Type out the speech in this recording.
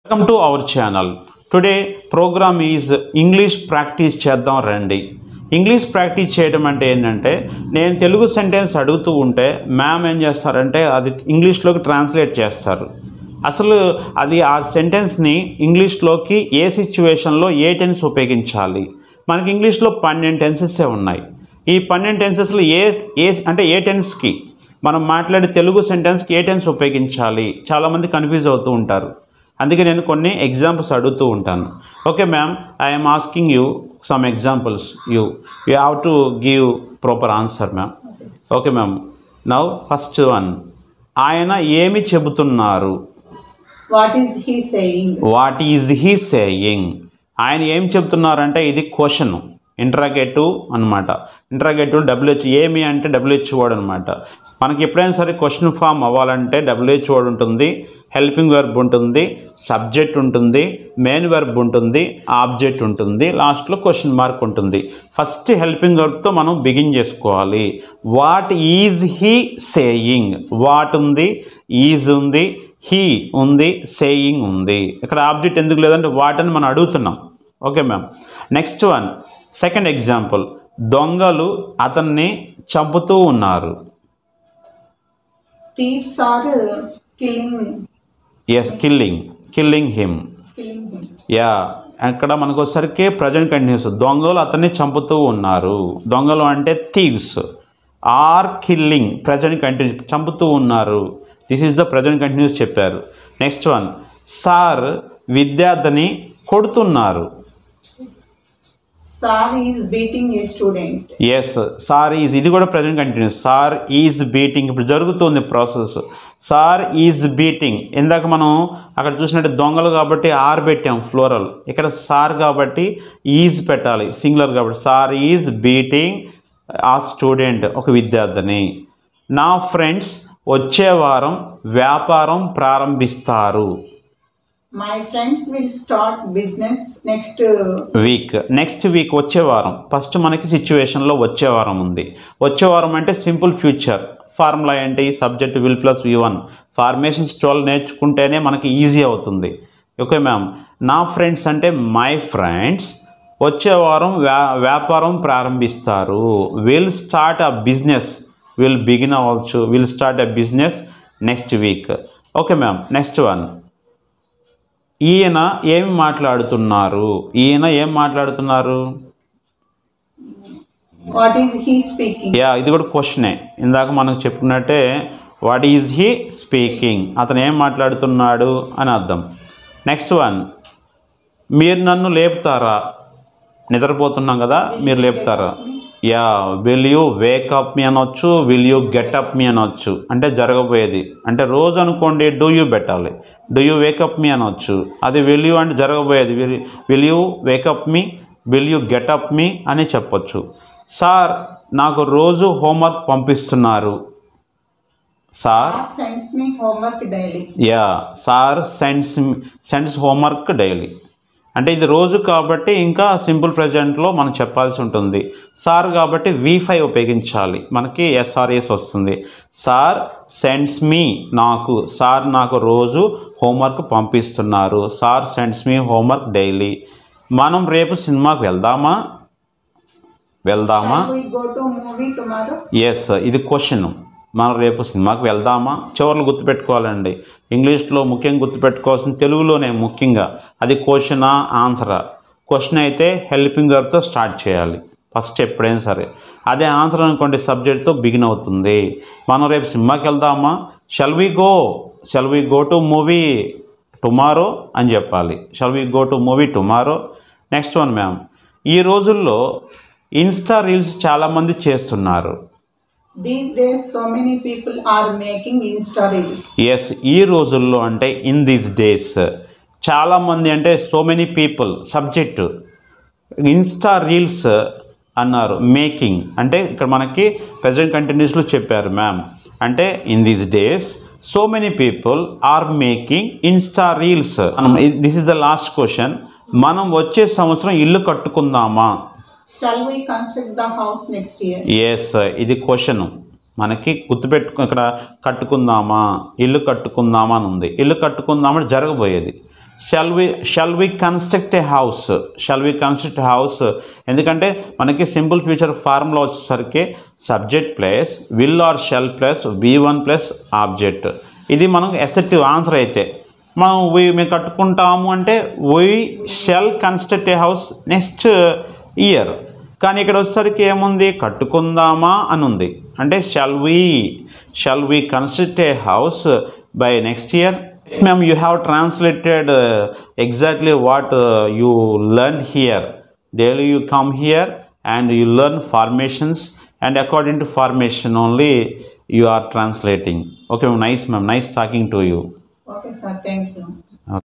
Welcome to our channel. Today program is English practice చేద్దాం రండి. English practice చేయడం అంటే ఏంటంటే నేను తెలుగు సెంటెన్స్ అడుగుతూ ఉంటే మ్యామ్ ఏం చేస్తారంటే అది ఇంగ్లీష్లోకి ట్రాన్స్లేట్ చేస్తారు. అసలు అది ఆ సెంటెన్స్ని ఇంగ్లీష్లోకి ఏ సిచ్యువేషన్లో ఏ టెన్స్ ఉపయోగించాలి. మనకి ఇంగ్లీష్లో 12 టెన్సెసే ఉన్నాయి. ఈ 12 టెన్సెస్లో ఏ టెన్స్కి మనం మాట్లాడే తెలుగు సెంటెన్స్కి ఏ టెన్స్ ఉపయోగించాలి చాలామంది కన్ఫ్యూజ్ అవుతూ ఉంటారు. అందుకే నేను కొన్ని ఎగ్జాంపుల్స్ అడుగుతూ ఉంటాను. Okay ma'am, I'm asking you some examples. You have to give proper answer ma'am. Okay ma'am. Now first one, ఆయన ఏమి చెబుతున్నారు? What is he saying? What is he saying? ఆయన ఏం చెబుతున్నారంటే ఇది క్వశ్చన్, ఇంటరాగేటివ్ అనమాట. ఇంటరాగేటివ్ WH, ఏమి అంటే WH word అనమాట. మనకి ఎప్పుడైనా సరే క్వశ్చన్ ఫామ్ అవ్వాలంటే WH వర్డ్ ఉంటుంది, హెల్పింగ్ వెర్బ్ ఉంటుంది, సబ్జెక్ట్ ఉంటుంది, మెయిన్ వెర్బ్ ఉంటుంది, ఆబ్జెక్ట్ ఉంటుంది, లాస్ట్లో క్వశ్చన్ మార్క్ ఉంటుంది. ఫస్ట్ హెల్పింగ్ వెర్బ్తో మనం బిగిన్ చేసుకోవాలి. What is he saying? What ఉంది, ఈజ్ ఉంది, హీ ఉంది, సేయింగ్ ఉంది. ఇక్కడ ఆబ్జెక్ట్ ఎందుకు లేదంటే వాట్ అని మనం అడుగుతున్నాం. Okay ma'am. Next one, second example, దొంగలు అతన్ని చంపుతూ ఉన్నారు. Thieves are killing him. Yeah, అక్కడ మనకు వచ్చేసరికి ప్రజెంట్ కంటిన్యూస్. దొంగలు అతన్ని చంపుతూ ఉన్నారు. దొంగలు అంటే thieves. Are killing, present continuous, చంపుతూ ఉన్నారు. This is the present continuous చెప్పారు. నెక్స్ట్ వన్, సార్ విద్యార్థిని కొడుతున్నారు. Sir is beating a student. Yes, sir is, ఇది కూడా present continuous. Sir is beating, ఇప్పుడు జరుగుతుంది ప్రాసెస్. Sir is beating. ఇందాక మనం అక్కడ చూసినట్టు దొంగలు కాబట్టి ఆర్ పెట్టాం ఫ్లోరల్, ఇక్కడ సార్ కాబట్టి ఈజ్ పెట్టాలి సింగులర్ కాబట్టి. సార్ ఈజ్ బీటింగ్ ఆ స్టూడెంట్, ఒక విద్యార్థిని. నా ఫ్రెండ్స్ వచ్చే వారం వ్యాపారం ప్రారంభిస్తారు. My friends will start business next week. Next week, వచ్చే వారం. ఫస్ట్ మనకి సిచ్యువేషన్లో వచ్చే వారం ఉంది. వచ్చే వారం అంటే సింపుల్ ఫ్యూచర్. ఫార్ములా ఏంటి? Subject will plus V1. Formations 12 నేర్చుకుంటేనే మనకి ఈజీ అవుతుంది. Okay ma'am. నా ఫ్రెండ్స్ అంటే మై ఫ్రెండ్స్ వచ్చే వారం వ్యాపారం ప్రారంభిస్తారు. Will start a business, will begin అవ్వచ్చు, will start a business next week. Okay ma'am. Next one, ఈయన ఏమి మాట్లాడుతున్నారు? ఈయన ఏం మాట్లాడుతున్నారు? What is he speaking? Yeah, ఇది కూడా క్వశ్చనే. ఇందాక మనకు చెప్పుకున్నట్టే వాట్ ఈజ్ హీ స్పీకింగ్, అతను ఏం మాట్లాడుతున్నాడు అని అర్థం. నెక్స్ట్ వన్, మీరు నన్ను లేపుతారా? నిద్రపోతున్నాం కదా, మీరు లేపుతారా? Yeah, will you wake up me అనొచ్చు, విల్ యూ గెటప్ మీ అనొచ్చు. అంటే జరగబోయేది. అంటే రోజు అనుకోండి డూ యూ పెట్టాలి, డూ యూ వేకప్ మీ అనొచ్చు. అది విల్ యూ అంటే జరగబోయేది. Will you wake up me, will you get up me అని చెప్పొచ్చు. సార్ నాకు రోజు హోంవర్క్ పంపిస్తున్నారు. Sir sends me homework daily. Yeah, sir sends homework daily. అంటే ఇది రోజు కాబట్టి ఇంకా సింపుల్ ప్రజెంట్లో మనం చెప్పాల్సి ఉంటుంది. సార్ కాబట్టి V5 ఉపయోగించాలి, మనకి SRS వస్తుంది. సార్ సెండ్స్ మీ, నాకు, సార్ నాకు రోజు హోంవర్క్ పంపిస్తున్నారు. Sir sends me homework daily. మనం రేపు సినిమాకి వెళ్దామా? ఎస్, ఇది క్వశ్చన్. మనం రేపు సినిమాకి వెళ్దామా? చివర్లు గుర్తుపెట్టుకోవాలండి. ఇంగ్లీష్లో ముఖ్యంగా గుర్తుపెట్టుకోవాల్సిన తెలుగులోనే ముఖ్యంగా అది క్వశ్చనా ఆన్సరా. క్వశ్చన్ అయితే హెల్పింగ్ వెర్బ్తో స్టార్ట్ చేయాలి ఫస్ట్ ఎప్పుడైనా సరే. అదే ఆన్సర్ అనుకోండి సబ్జెక్ట్తో బిగిన్ అవుతుంది. మనం రేపు సినిమాకి వెళ్దామా? Shall we go to movie tomorrow అని చెప్పాలి. Shall we go to movie tomorrow. Next one ma'am, ఈ రోజుల్లో ఇన్స్టా రీల్స్ చాలామంది చేస్తున్నారు. These days so many people are making Insta reels. Yes, ఈ రోజుల్లో అంటే ఇన్ దీస్ డేస్. చాలామంది అంటే so many people, subject. Insta reels అన్నారు, మేకింగ్ అంటే ఇక్కడ మనకి ప్రజెంట్ కంటిన్యూస్లో చెప్పారు మ్యామ్. అంటే in these days so many people are making Insta reels. This is the last question. మనం వచ్చే సంవత్సరం ఇల్లు కట్టుకుందామా? Shall we construct the house next year? Yes, ఇది క్వశ్చన్. మనకి గుర్తుపెట్టుకు ఇక్కడ కట్టుకుందామా, ఇల్లు కట్టుకుందామా అని ఉంది. ఇల్లు కట్టుకుందామంటే జరగబోయేది. Shall we construct a house, shall we construct house. ఎందుకంటే మనకి సింపుల్ ఫ్యూచర్ ఫార్ములా వచ్చేసరికి subject plus will or shall plus V1 plus object. ఇది మనం ఎసెప్టివ్ ఆన్సర్ అయితే మనం మేము కట్టుకుంటాము అంటే we shall construct a house next year. కానీ ఇక్కడ వచ్చేసరికి ఏముంది, కట్టుకుందామా అని ఉంది. అంటే shall we construct a house by next year. Yes, ma'am, you have translated exactly what you learned here. Daily you come here and you learn formations, and according to formation only you are translating. Okay, nice ma'am, nice talking to you. Okay, sir. Thank you.